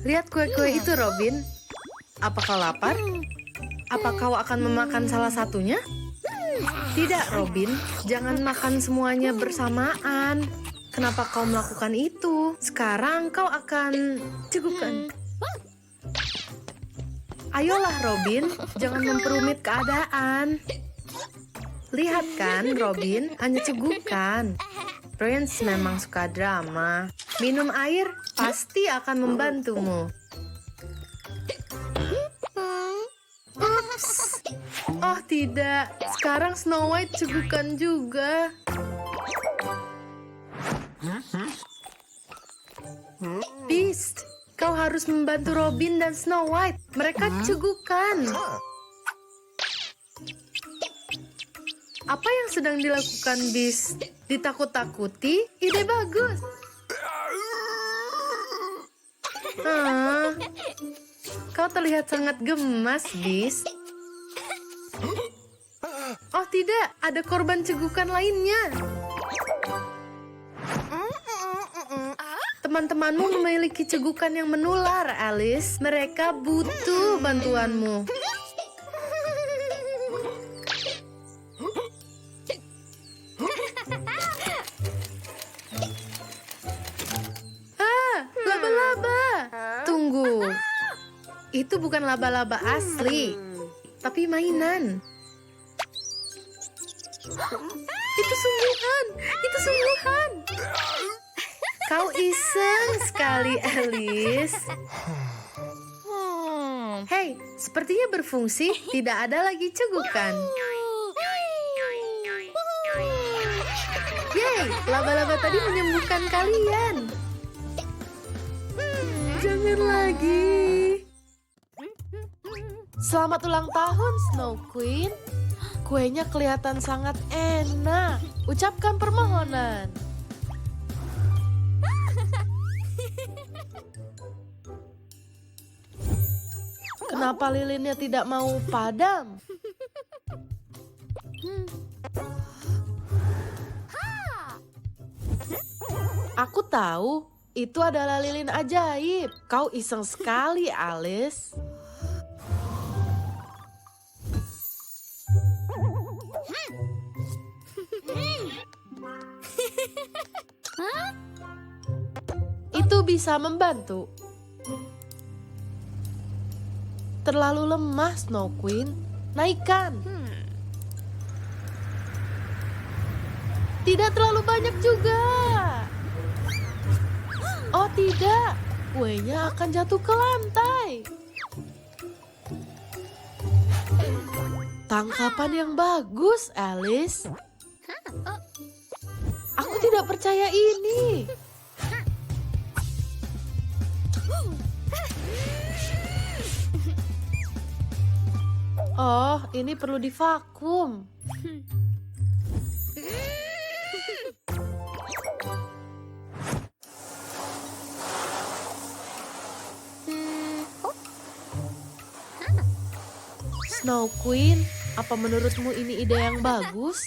Lihat kue-kue itu, Robin. Apa kau lapar? Apa kau akan memakan salah satunya? Tidak, Robin. Jangan makan semuanya bersamaan. Kenapa kau melakukan itu? Sekarang kau akan cegukan. Ayolah, Robin. Jangan memperumit keadaan. Lihat kan, Robin, hanya cegukan. Prince memang suka drama. Minum air pasti akan membantumu. Ups. Oh tidak, sekarang Snow White cegukan juga. Beast, kau harus membantu Robin dan Snow White. Mereka cegukan. Apa yang sedang dilakukan Beast? Ditakut-takuti? Ide bagus. Kau terlihat sangat gemas, Beast. Oh tidak, ada korban cegukan lainnya. Teman-temanmu memiliki cegukan yang menular, Alice. Mereka butuh bantuanmu. Laba-laba. Tunggu. Itu bukan laba-laba asli, tapi mainan. Itu sungguhan. Itu sungguhan. Kau iseng sekali, Alice. Hei, sepertinya berfungsi. Tidak ada lagi cegukan. Yeay, laba-laba tadi menyembuhkan kalian. Jangan lagi. Selamat ulang tahun, Snow Queen. Kuenya kelihatan sangat enak. Ucapkan permohonan. Kenapa lilinnya tidak mau padam? Aku tahu, itu adalah lilin ajaib. Kau iseng sekali, Alice. Itu bisa membantu. Terlalu lemah, Snow Queen. Naikkan. Tidak terlalu banyak juga. Oh tidak, kuenya akan jatuh ke lantai. Tangkapan yang bagus, Alice. Aku tidak percaya ini. Oh, ini perlu divakum. Snow Queen, apa menurutmu ini ide yang bagus?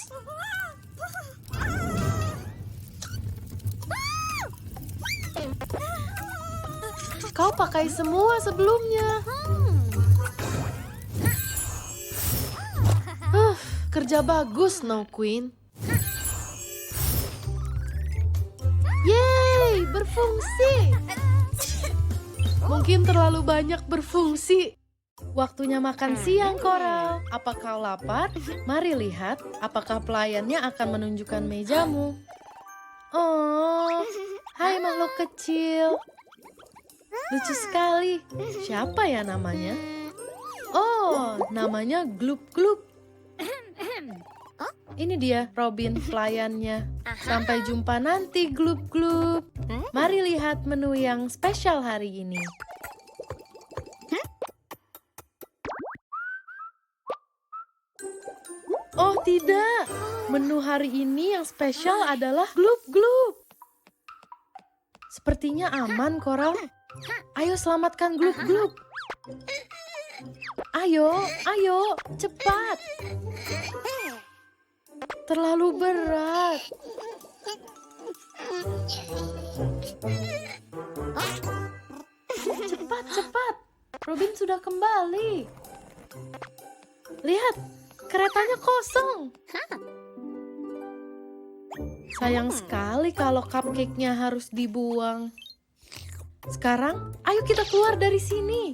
Kau pakai semua sebelumnya. Kerja bagus, Snow Queen. Yeay, berfungsi. Mungkin terlalu banyak berfungsi. Waktunya makan siang, Coral. Apa kau lapar? Mari lihat, apakah pelayannya akan menunjukkan mejamu. Oh, hai makhluk kecil. Lucu sekali. Siapa ya namanya? Oh, namanya Glup Glup. Ini dia Robin pelayannya. Sampai jumpa nanti, Glup Glup. Mari lihat menu yang spesial hari ini. Oh tidak, menu hari ini yang spesial adalah Glup Glup. Sepertinya aman, Coral. Ayo selamatkan Glup Glup. Ayo, ayo, cepat. Terlalu berat. Cepat. Robin sudah kembali. Lihat, keretanya kosong. Sayang sekali kalau cupcake-nya harus dibuang. Sekarang, ayo kita keluar dari sini.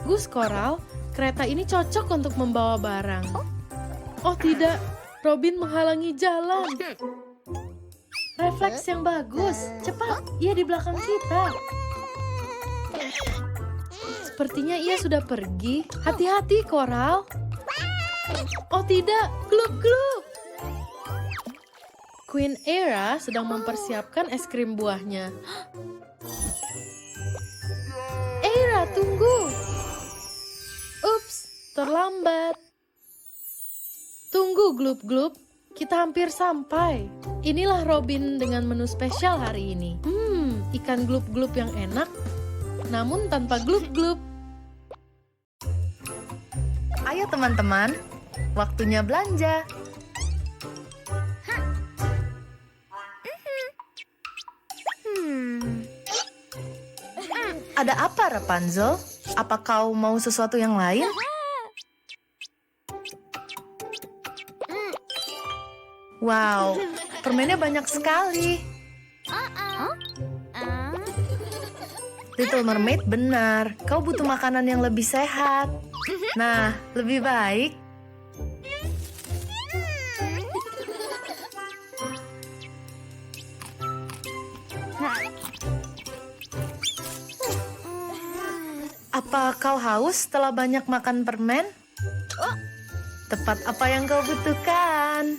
Gus Coral, kereta ini cocok untuk membawa barang. Oh tidak, Robin menghalangi jalan. Refleks yang bagus. Cepat, ia di belakang kita. Sepertinya ia sudah pergi. Hati-hati, Coral. Oh tidak, gluk-gluk. Queen Era sedang mempersiapkan es krim buahnya. Era, tunggu. Ups, terlambat. Tunggu, Glup-Glup. Kita hampir sampai. Inilah Robin dengan menu spesial hari ini. Ikan Glup-Glup yang enak, namun tanpa Glup-Glup. Ayo teman-teman, waktunya belanja. Ada apa, Rapunzel? Apa kau mau sesuatu yang lain? Wow, permennya banyak sekali. Little Mermaid benar, kau butuh makanan yang lebih sehat. Nah, lebih baik. Apa kau haus setelah banyak makan permen? Tepat apa yang kau butuhkan.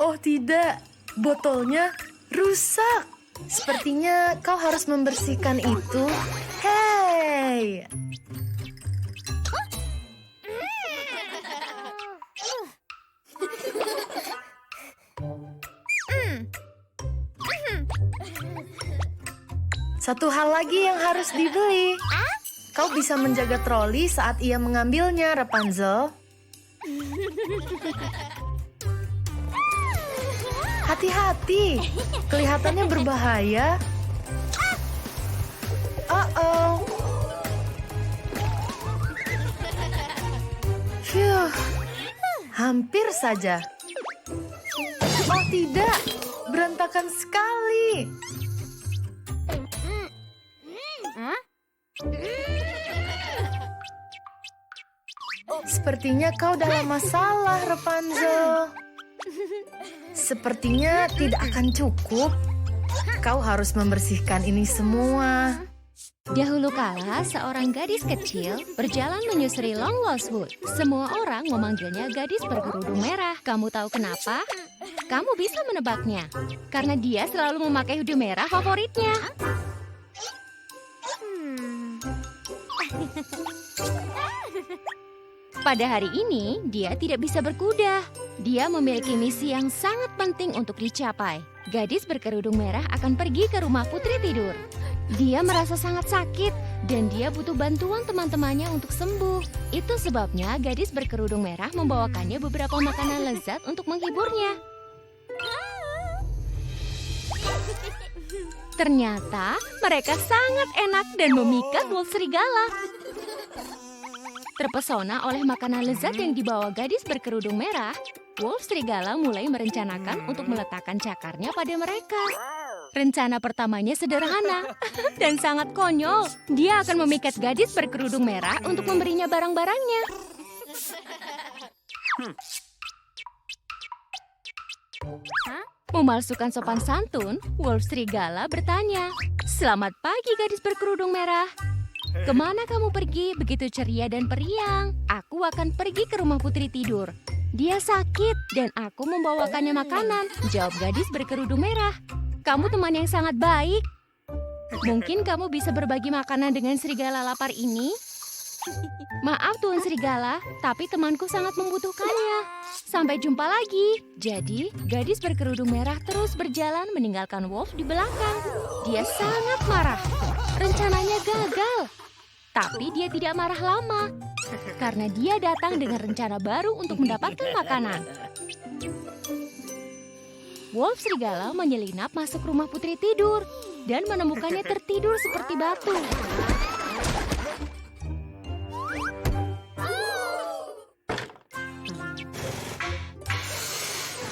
Oh tidak, botolnya rusak. Sepertinya kau harus membersihkan itu. Hei! Satu hal lagi yang harus dibeli. Kau bisa menjaga troli saat ia mengambilnya, Rapunzel. Hati-hati, kelihatannya berbahaya. Oh. Phew, hampir saja. Oh tidak, berantakan sekali. Sepertinya kau dalam masalah, Rapunzel. Sepertinya tidak akan cukup. Kau harus membersihkan ini semua. Dahulu kala, seorang gadis kecil berjalan menyusuri Long Lost Wood. Semua orang memanggilnya gadis berkerudung merah. Kamu tahu kenapa? Kamu bisa menebaknya. Karena dia selalu memakai hoodie merah favoritnya. Pada hari ini, dia tidak bisa berkuda. Dia memiliki misi yang sangat penting untuk dicapai. Gadis berkerudung merah akan pergi ke rumah putri tidur. Dia merasa sangat sakit dan dia butuh bantuan teman-temannya untuk sembuh. Itu sebabnya gadis berkerudung merah membawakannya beberapa makanan lezat untuk menghiburnya. Ternyata mereka sangat enak dan memikat wolf serigala. Terpesona oleh makanan lezat yang dibawa gadis berkerudung merah, wolf serigala mulai merencanakan untuk meletakkan cakarnya pada mereka. Rencana pertamanya sederhana dan sangat konyol. Dia akan memikat gadis berkerudung merah untuk memberinya barang-barangnya. Memalsukan sopan santun, wolf serigala bertanya, "Selamat pagi gadis berkerudung merah. Kemana kamu pergi begitu ceria dan periang? Aku akan pergi ke rumah putri tidur. Dia sakit dan aku membawakannya makanan," jawab gadis berkerudung merah. "Kamu teman yang sangat baik. Mungkin kamu bisa berbagi makanan dengan serigala lapar ini?" "Maaf Tuan Serigala, tapi temanku sangat membutuhkannya. Sampai jumpa lagi." Jadi, gadis berkerudung merah terus berjalan meninggalkan wolf di belakang. Dia sangat marah. Rencananya gagal. Tapi dia tidak marah lama, karena dia datang dengan rencana baru untuk mendapatkan makanan. Wolf serigala menyelinap masuk rumah putri tidur dan menemukannya tertidur seperti batu.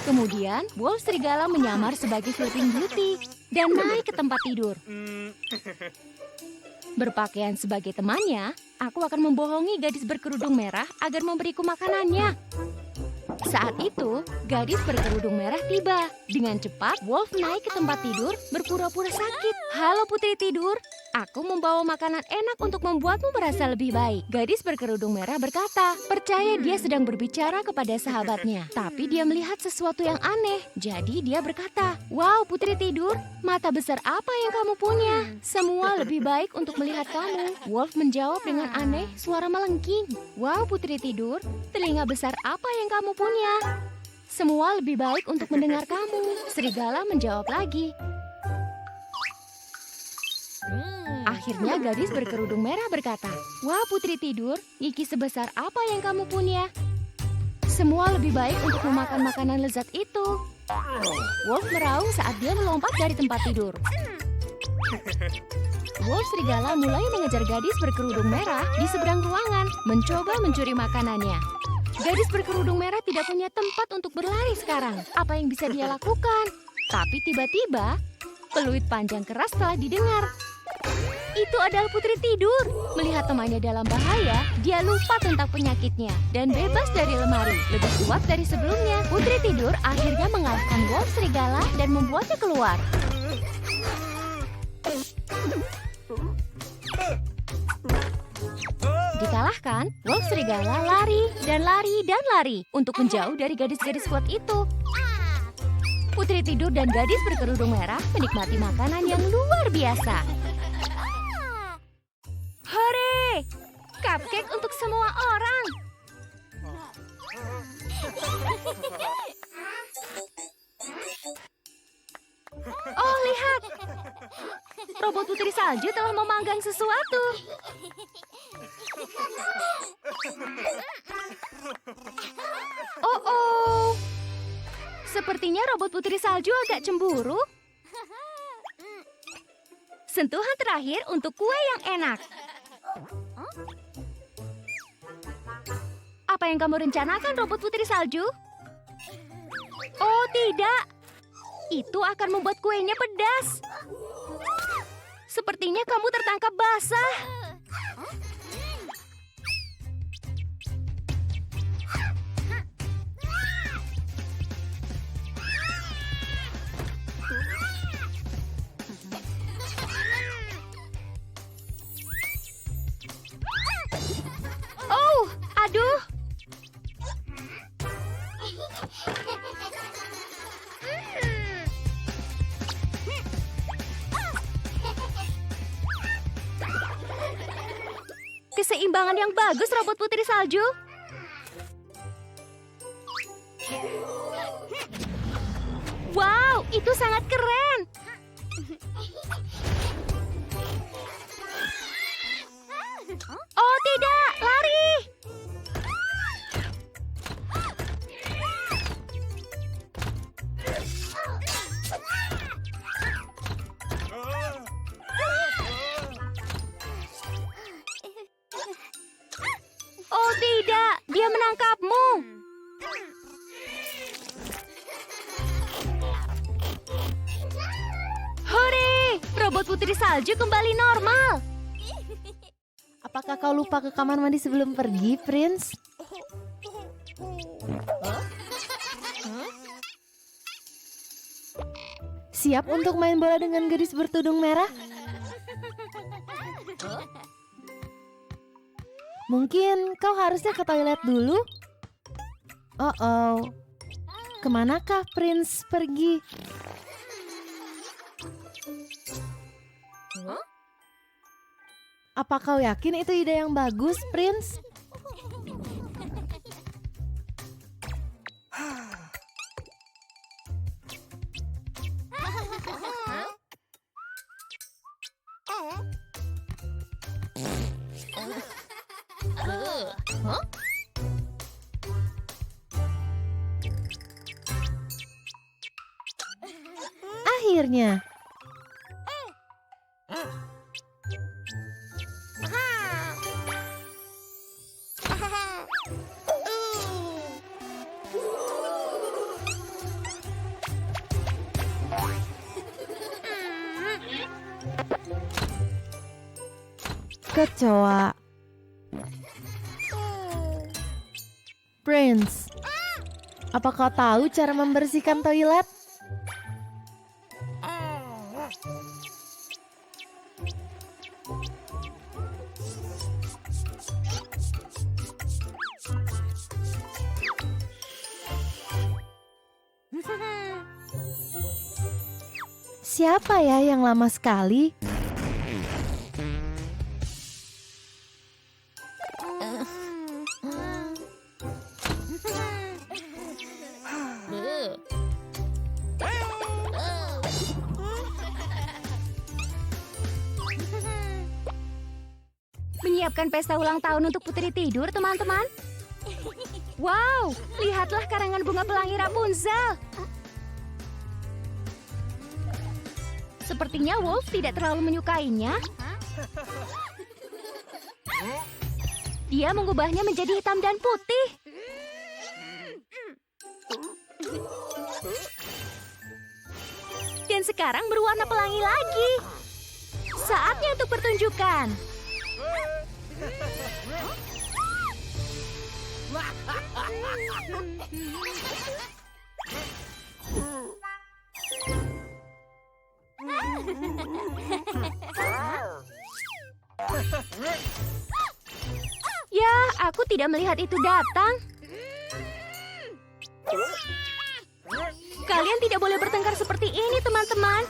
Kemudian, Wolf serigala menyamar sebagai Sleeping Beauty dan naik ke tempat tidur. Berpakaian sebagai temannya, aku akan membohongi gadis berkerudung merah agar memberiku makanannya. Saat itu, gadis berkerudung merah tiba. Dengan cepat, Wolf naik ke tempat tidur berpura-pura sakit. Halo putri tidur, aku membawa makanan enak untuk membuatmu merasa lebih baik. Gadis berkerudung merah berkata, percaya dia sedang berbicara kepada sahabatnya. Tapi dia melihat sesuatu yang aneh. Jadi dia berkata, wow putri tidur, mata besar apa yang kamu punya? Semua lebih baik untuk melihat kamu. Wolf menjawab dengan aneh, suara melengking. Wow putri tidur, telinga besar apa yang kamu punya? Semua lebih baik untuk mendengar kamu. Serigala menjawab lagi. Akhirnya gadis berkerudung merah berkata, wah putri tidur, gigi sebesar apa yang kamu punya? Semua lebih baik untuk memakan makanan lezat itu. Wolf meraung saat dia melompat dari tempat tidur. Wolf serigala mulai mengejar gadis berkerudung merah di seberang ruangan, mencoba mencuri makanannya. Gadis berkerudung merah tidak punya tempat untuk berlari sekarang. Apa yang bisa dia lakukan? Tapi tiba-tiba, peluit panjang keras telah didengar. Itu adalah putri tidur. Melihat temannya dalam bahaya, dia lupa tentang penyakitnya dan bebas dari lemari. Lebih kuat dari sebelumnya, putri tidur akhirnya mengalahkan Wolf serigala dan membuatnya keluar. Dikalahkan, Wolf serigala lari dan lari dan lari untuk menjauh dari gadis-gadis kuat itu. Putri tidur dan gadis berkerudung merah menikmati makanan yang luar biasa. Hore! Cupcake untuk semua orang! Oh, lihat! Robot putri salju telah memanggang sesuatu. Oh. Sepertinya robot putri salju agak cemburu. Sentuhan terakhir untuk kue yang enak. Apa yang kamu rencanakan, robot putri salju? Oh, tidak. Itu akan membuat kuenya pedas. Sepertinya kamu tertangkap basah. Oh, aduh. Keseimbangan yang bagus, robot putri salju. Wow, itu sangat keren. Oh tidak, lari. Oh tidak, dia menangkapmu. Hore, robot putri salju kembali normal. Apakah kau lupa ke kamar mandi sebelum pergi, Prince? Siap untuk main bola dengan gadis bertudung merah? Mungkin kau harusnya ke toilet dulu? Oh, kemanakah Prince pergi? Apa kau yakin itu ide yang bagus, Prince? sebenarnya? Kecoa. Prince, apa kau tahu cara membersihkan toilet? Siapa ya yang lama sekali? Menyiapkan pesta ulang tahun untuk Putri Tidur, teman-teman. Wow, lihatlah karangan bunga pelangi Rapunzel. Sepertinya Wolf tidak terlalu menyukainya. Dia mengubahnya menjadi hitam dan putih. Dan sekarang berwarna pelangi lagi. Saatnya untuk pertunjukan. Ya, aku tidak melihat itu datang. Kalian tidak boleh bertengkar seperti ini, teman-teman.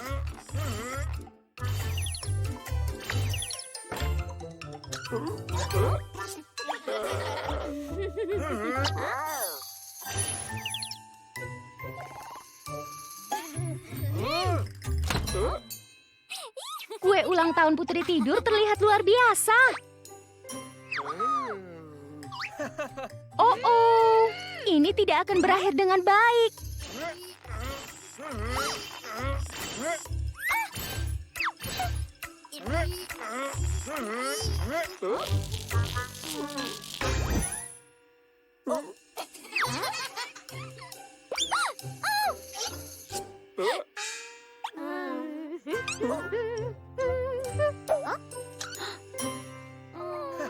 Kue ulang tahun Putri Tidur terlihat luar biasa. Oh, ini tidak akan berakhir dengan baik.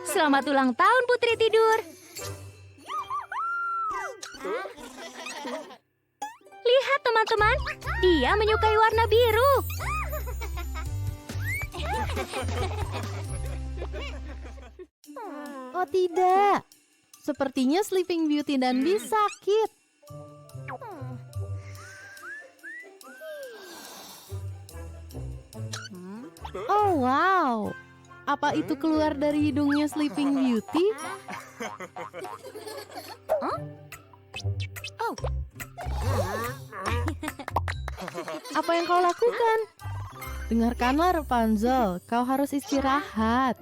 Selamat ulang tahun, Putri Tidur. Lihat, teman-teman, dia menyukai warna biru. Oh tidak, sepertinya Sleeping Beauty dan Beast sakit. Oh wow, apa itu keluar dari hidungnya Sleeping Beauty? Apa yang kau lakukan? Dengarkanlah Rapunzel, kau harus istirahat.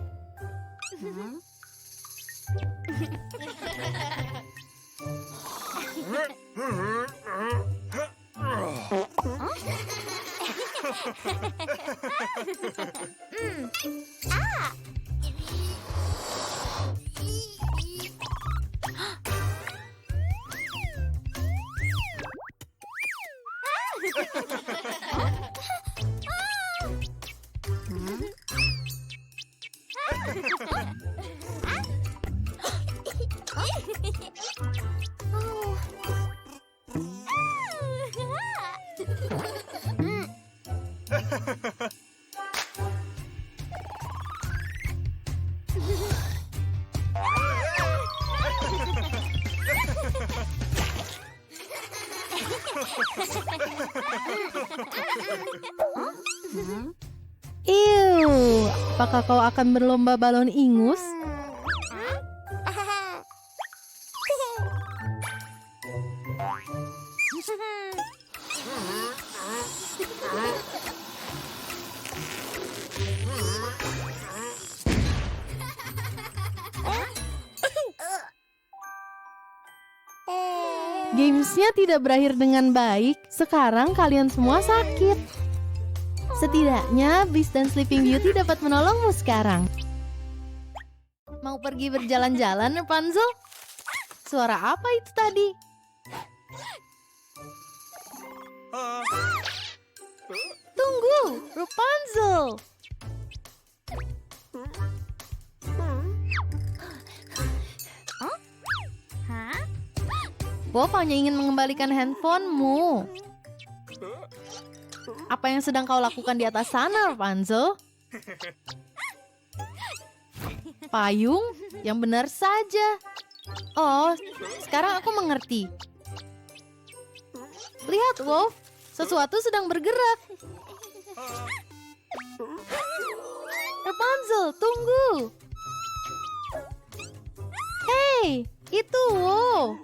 Ew, apakah kau akan berlomba balon ingus? Gamesnya tidak berakhir dengan baik. Sekarang kalian semua sakit. Setidaknya Beast dan Sleeping Beauty dapat menolongmu sekarang. Mau pergi berjalan-jalan, Rapunzel? Suara apa itu tadi? Tunggu, Rapunzel! Wolf hanya ingin mengembalikan handphonemu. Apa yang sedang kau lakukan di atas sana, Rapunzel? Payung? Yang benar saja. Oh, sekarang aku mengerti. Lihat, Wolf. Sesuatu sedang bergerak. Rapunzel, tunggu. Hei, itu Wolf.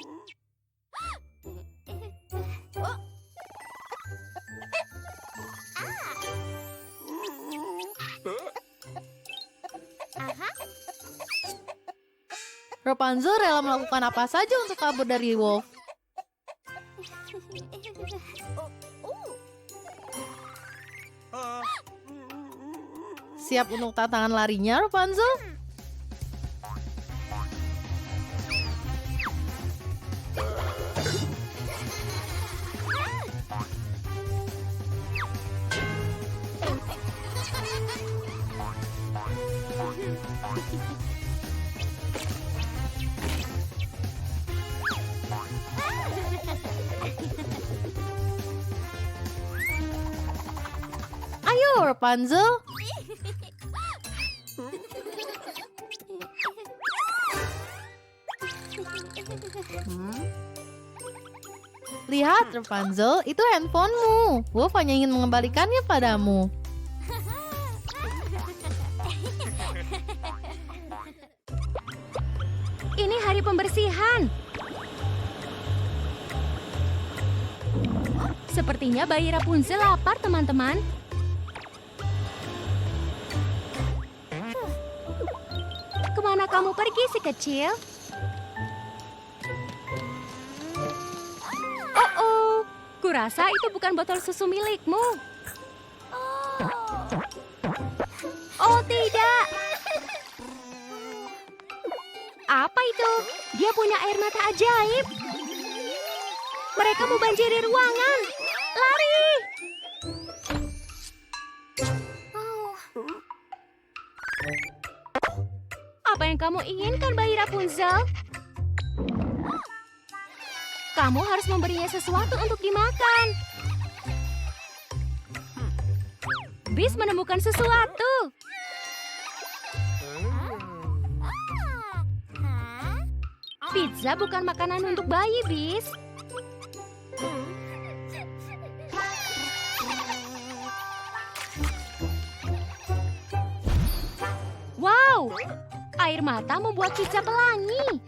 Rapunzel rela melakukan apa saja untuk kabur dari Wolf. Siap untuk tantangan larinya, Rapunzel? Ayo, Rapunzel. Lihat, Rapunzel, itu handphonemu. Wolf hanya ingin mengembalikannya padamu. Ini hari pembersihan. Sepertinya bayi Rapunzel lapar, teman-teman. Kemana kamu pergi, si kecil? Oh, kurasa itu bukan botol susu milikmu. Oh, tidak. Apa itu? Dia punya air mata ajaib. Mereka membanjiri ruangan. Lari! Apa yang kamu inginkan, bayi Rapunzel? Kamu harus memberinya sesuatu untuk dimakan. Beast menemukan sesuatu. Pizza bukan makanan untuk bayi, Beast. Wow, air mata membuat pizza pelangi.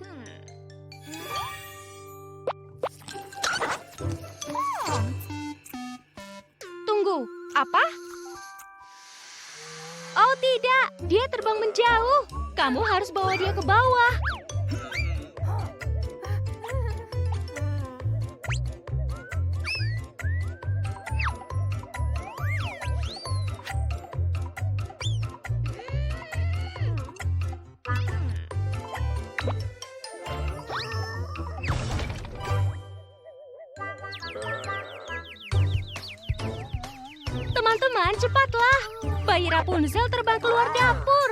Tunggu, apa? Oh tidak, dia terbang menjauh. Kamu harus bawa dia ke bawah. Teman-teman, cepatlah. Bayi Rapunzel terbang keluar dapur.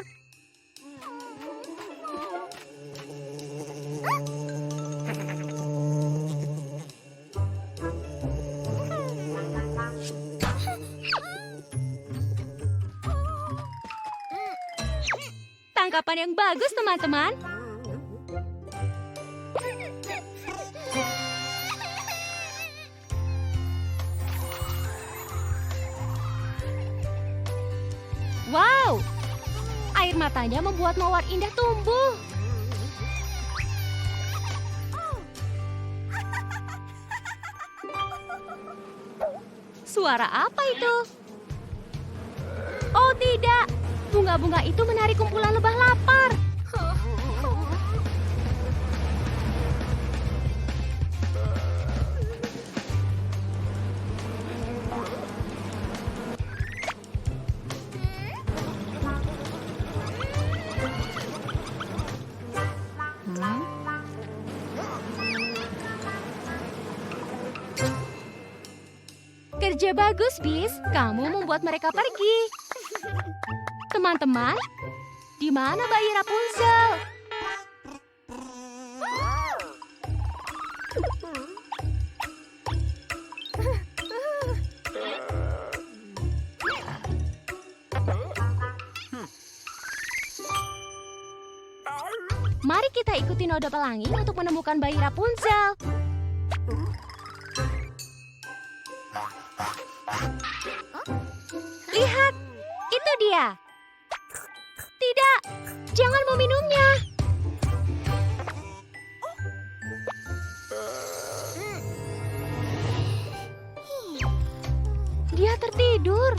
Tangkapan yang bagus, teman-teman. Wow, air matanya membuat mawar indah tumbuh. Suara apa itu? Oh tidak, bunga-bunga itu menarik kumpulan lebah lapar. Kerja bagus, Bis. Kamu membuat mereka pergi. Teman-teman, di mana bayi Rapunzel? Mari kita ikuti noda pelangi untuk menemukan bayi Rapunzel. Lihat, itu dia. Tidak, jangan meminumnya. Dia tertidur.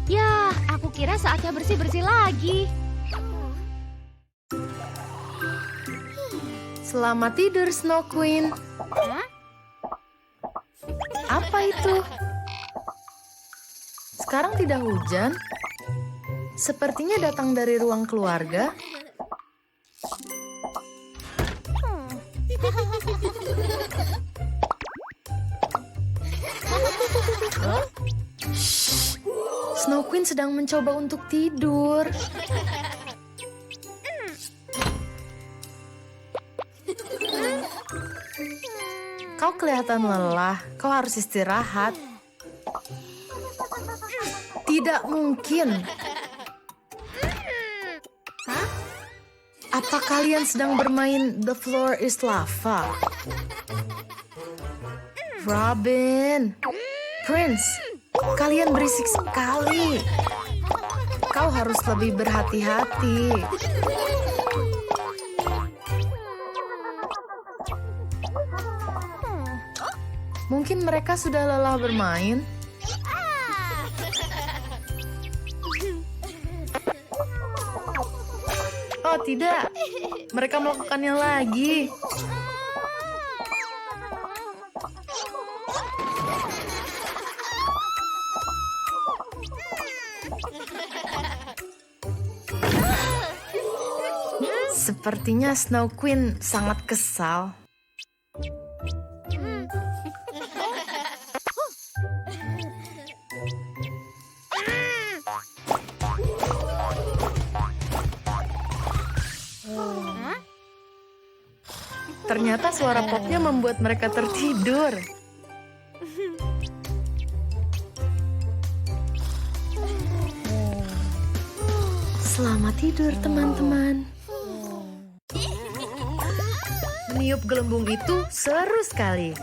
Ya, aku kira saatnya bersih-bersih lagi. Selamat tidur, Snow Queen. Apa itu? Sekarang tidak hujan? Sepertinya datang dari ruang keluarga. Shh. Snow Queen sedang mencoba untuk tidur. Kau kelihatan lelah. Kau harus istirahat. Tidak mungkin. Apa kalian sedang bermain The Floor is Lava? Robin, Prince, kalian berisik sekali. Kau harus lebih berhati-hati. Mungkin mereka sudah lelah bermain. Oh tidak, mereka melakukannya lagi. Sepertinya Snow Queen sangat kesal. Ternyata suara popnya membuat mereka tertidur. Selamat tidur, teman-teman. Meniup gelembung itu seru sekali.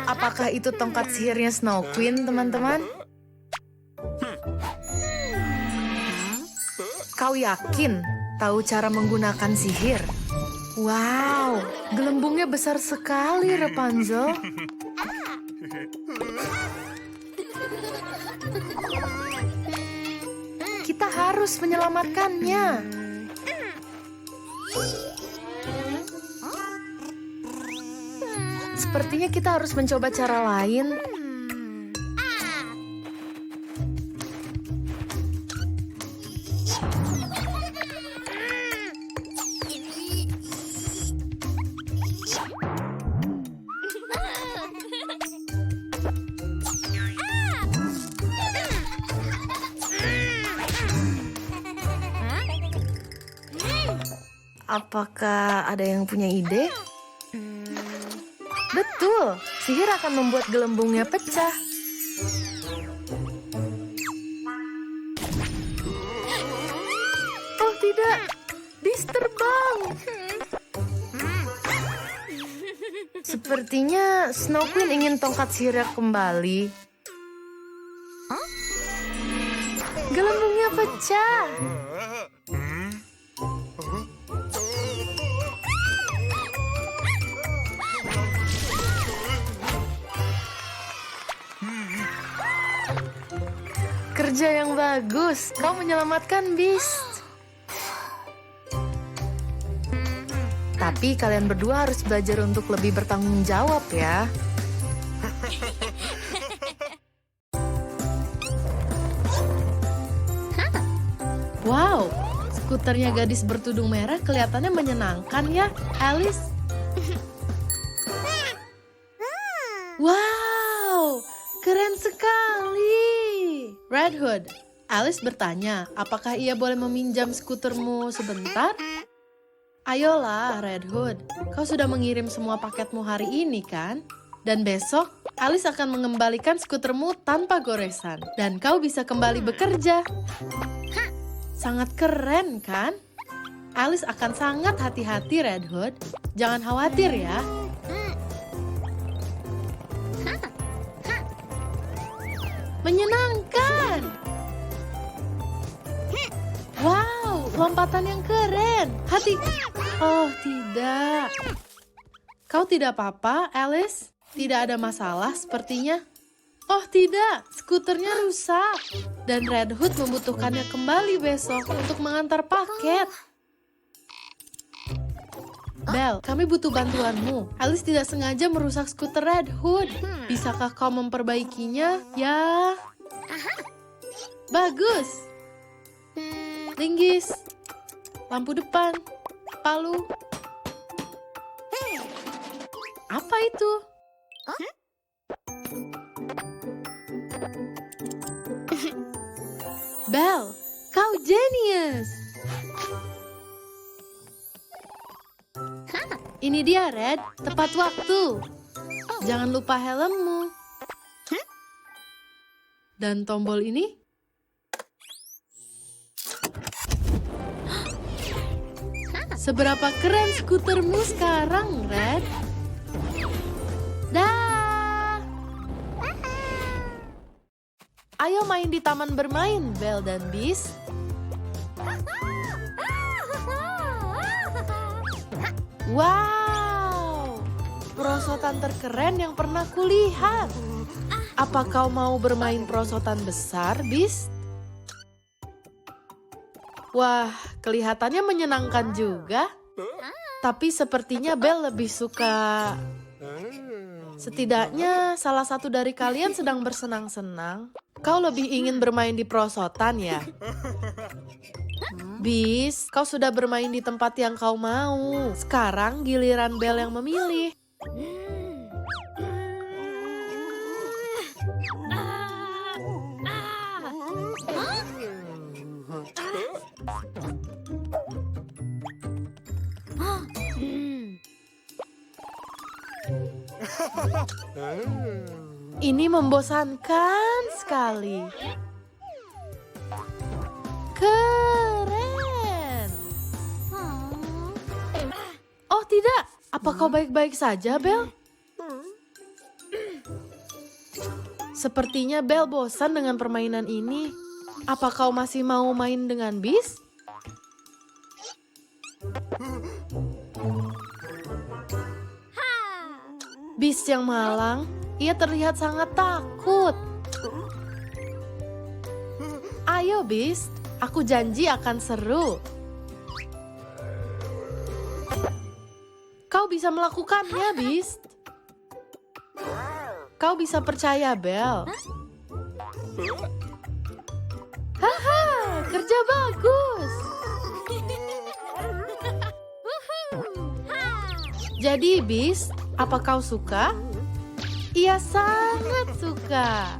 Apakah itu tongkat sihirnya Snow Queen, teman-teman? Kau yakin tahu cara menggunakan sihir? Wow, gelembungnya besar sekali, Rapunzel. Kita harus menyelamatkannya. Sepertinya kita harus mencoba cara lain. Apakah ada yang punya ide? Betul, sihir akan membuat gelembungnya pecah. Oh tidak, bis terbang. Sepertinya Snow Queen ingin tongkat sihirnya kembali. Gelembungnya pecah. Kerja yang bagus, kau menyelamatkan Beast. Tapi kalian berdua harus belajar untuk lebih bertanggung jawab ya. Wow, skuternya gadis bertudung merah kelihatannya menyenangkan ya, Alice. keren sekali. Red Hood, Alice bertanya, apakah ia boleh meminjam skutermu sebentar? Ayolah, Red Hood. Kau sudah mengirim semua paketmu hari ini, kan? Dan besok, Alice akan mengembalikan skutermu tanpa goresan. Dan kau bisa kembali bekerja. Sangat keren, kan? Alice akan sangat hati-hati, Red Hood. Jangan khawatir ya. Menyenangkan. Wow, lompatan yang keren. Hati. Oh, tidak. Kau tidak apa-apa, Alice? Tidak ada masalah sepertinya. Oh tidak, skuternya rusak. Dan Red Hood membutuhkannya kembali besok untuk mengantar paket. Belle, kami butuh bantuanmu. Alice tidak sengaja merusak skuter Red Hood. Bisakah kau memperbaikinya? Ya. Bagus. Linggis. Lampu depan. Palu. Apa itu? Belle, kau genius. Ini dia, Red. Tepat waktu. Jangan lupa helmmu. Dan tombol ini. Seberapa keren skutermu sekarang, Red? Dah. Ayo main di taman bermain, Belle dan Beast. Wow, perosotan terkeren yang pernah kulihat. Apa kau mau bermain perosotan besar, Beast? Wah, kelihatannya menyenangkan juga. Tapi sepertinya Belle lebih suka... Setidaknya salah satu dari kalian sedang bersenang-senang. Kau lebih ingin bermain di perosotan ya? Beast, kau sudah bermain di tempat yang kau mau. Sekarang giliran Belle yang memilih. Ini membosankan sekali. Keren. Oh tidak, apa kau baik-baik saja, Belle? Sepertinya Belle bosan dengan permainan ini. Apa kau masih mau main dengan Beast? Beast yang malang, ia terlihat sangat takut. Ayo Beast, aku janji akan seru. Kau bisa melakukannya, Beast. Kau bisa percaya, Belle. Haha, kerja bagus. Jadi, Beast, apa kau suka? Ia sangat suka.